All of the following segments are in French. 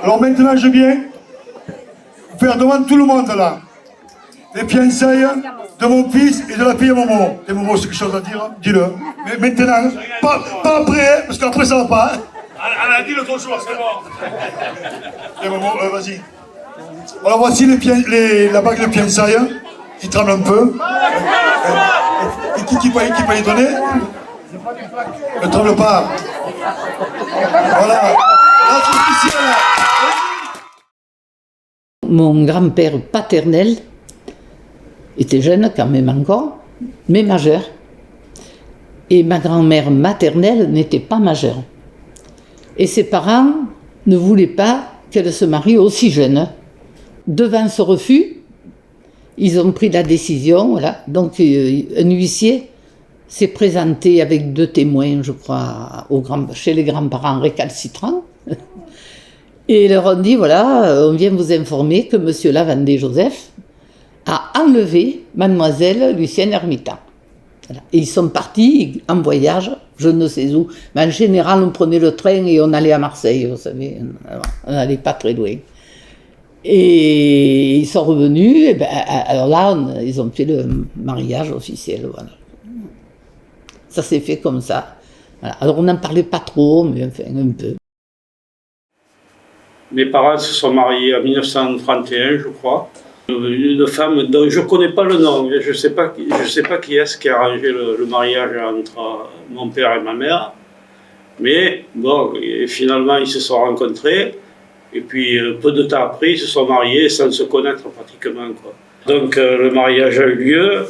Alors maintenant, je viens faire devant tout le monde là les fiançailles de mon fils et de la fille à Momo. Et Momo, c'est quelque chose à dire, dis-le. Mais maintenant, pas après, parce qu'après ça va pas. Elle a dit le ton choix, c'est bon. Et Momo, vas-y. Alors voici la bague de fiançailles qui tremble un peu. Et qui peut y donner? Ne tremble pas. Voilà. Là, c'est officiel. Mon grand-père paternel était jeune quand même encore, mais majeur. Et ma grand-mère maternelle n'était pas majeure. Et ses parents ne voulaient pas qu'elle se marie aussi jeune. Devant ce refus, ils ont pris la décision. Voilà. Donc un huissier s'est présenté avec 2 témoins, je crois, chez les grands-parents récalcitrants. Et ils leur ont dit, voilà, on vient vous informer que M. Lavandé-Joseph a enlevé mademoiselle Lucienne Hermitant. Voilà. Et ils sont partis en voyage, je ne sais où. Mais en général, on prenait le train et on allait à Marseille, vous savez. On n'allait pas très loin. Et ils sont revenus, et ben, alors là, ils ont fait le mariage officiel. Voilà. Ça s'est fait comme ça. Voilà. Alors on n'en parlait pas trop, mais enfin un peu. Mes parents se sont mariés en 1931, je crois. Une femme dont je ne connais pas le nom, je ne sais pas qui est-ce qui a arrangé le mariage entre mon père et ma mère. Mais bon, et finalement ils se sont rencontrés. Et puis peu de temps après, ils se sont mariés sans se connaître pratiquement, quoi. Donc le mariage a eu lieu.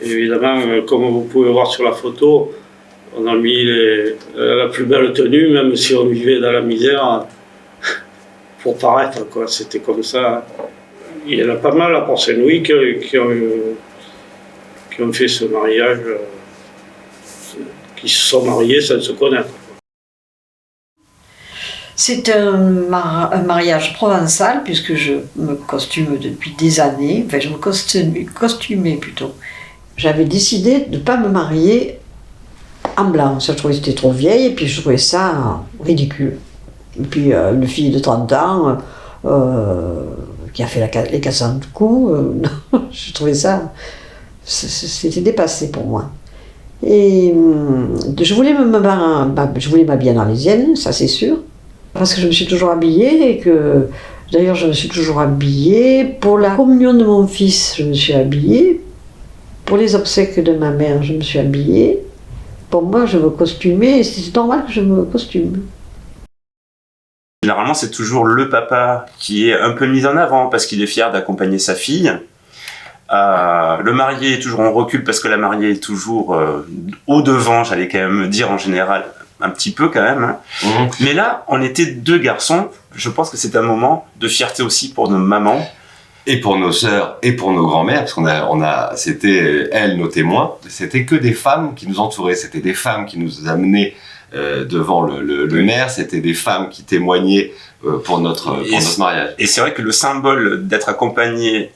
Évidemment, comme vous pouvez voir sur la photo, on a mis la plus belle tenue, même si on vivait dans la misère, pour paraître, quoi. C'était comme ça. Il y en a pas mal à Port-Saint-Louis qui ont fait ce mariage, qui se sont mariés sans se connaître. C'est un mariage provençal, puisque je me costume depuis des années, enfin je me costumais plutôt. J'avais décidé de ne pas me marier en blanc, je trouvais que j'étais trop vieille, et puis je trouvais ça ridicule. Et puis une fille de 30 ans qui a fait les 400 coups, je trouvais ça, c'était dépassé pour moi. Et je voulais m'habiller en arlésienne, ça c'est sûr. Parce que je me suis toujours habillée et que, d'ailleurs, je me suis toujours habillée. Pour la communion de mon fils, je me suis habillée. Pour les obsèques de ma mère, je me suis habillée. Pour moi, je me costumais et c'est normal que je me costume. Généralement, c'est toujours le papa qui est un peu mis en avant parce qu'il est fier d'accompagner sa fille. Le marié est toujours en recul parce que la mariée est toujours au devant, j'allais quand même dire en général. Un petit peu quand même. Hein. Mais là, on était 2 garçons. Je pense que c'est un moment de fierté aussi pour nos mamans. Et pour nos sœurs et pour nos grands-mères, parce c'était elles nos témoins. C'était que des femmes qui nous entouraient. C'était des femmes qui nous amenaient devant le maire. C'était des femmes qui témoignaient pour notre mariage. Et c'est vrai que le symbole d'être accompagné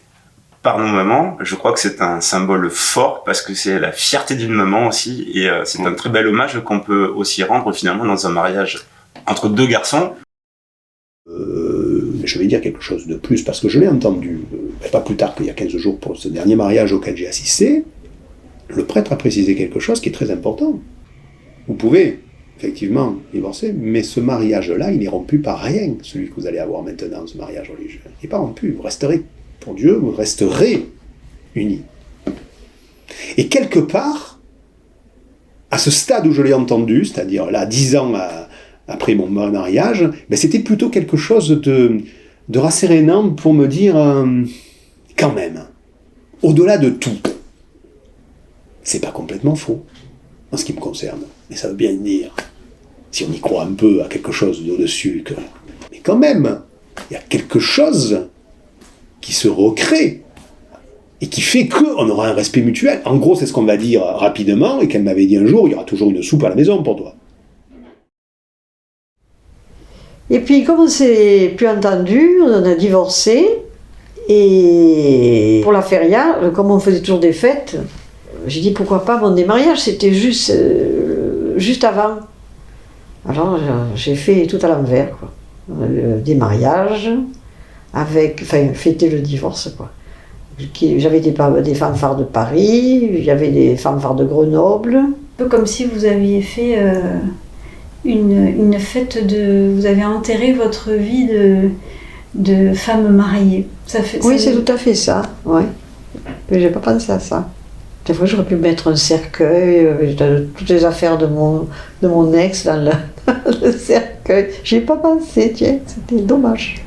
par nos mamans, je crois que c'est un symbole fort parce que c'est la fierté d'une maman aussi et c'est un très bel hommage qu'on peut aussi rendre finalement dans un mariage entre 2 garçons. Je vais dire quelque chose de plus parce que je l'ai entendu, pas plus tard qu'il y a 15 jours pour ce dernier mariage auquel j'ai assisté. Le prêtre a précisé quelque chose qui est très important. Vous pouvez effectivement divorcer, mais ce mariage-là, il n'est rompu par rien, celui que vous allez avoir maintenant, ce mariage religieux. Il n'est pas rompu, vous resterez. Pour Dieu, vous resterez unis. Et quelque part, à ce stade où je l'ai entendu, c'est-à-dire là, 10 ans après mon mariage, c'était plutôt quelque chose de rassérénant pour me dire, quand même, au-delà de tout, c'est pas complètement faux, en ce qui me concerne. Mais ça veut bien dire, si on y croit un peu à quelque chose d'au-dessus, mais quand même, il y a quelque chose qui se recrée et qui fait qu'on aura un respect mutuel. En gros, c'est ce qu'on va dire rapidement et qu'elle m'avait dit un jour, il y aura toujours une soupe à la maison pour toi. Et puis, comme on s'est plus entendu, on a divorcé. Et pour la feria, comme on faisait toujours des fêtes, j'ai dit pourquoi pas mon démariage, c'était juste avant. Alors j'ai fait tout à l'envers, quoi. des mariages, fêter le divorce, quoi. J'avais des fanfares de Paris, j'avais des fanfares de Grenoble. Un peu comme si vous aviez fait une fête vous avez enterré votre vie de femme mariée. Oui, c'est tout à fait ça, ouais. Mais j'ai pas pensé à ça. Des fois, j'aurais pu mettre un cercueil, toutes les affaires de mon ex dans le cercueil. J'y ai pas pensé, tiens, c'était dommage.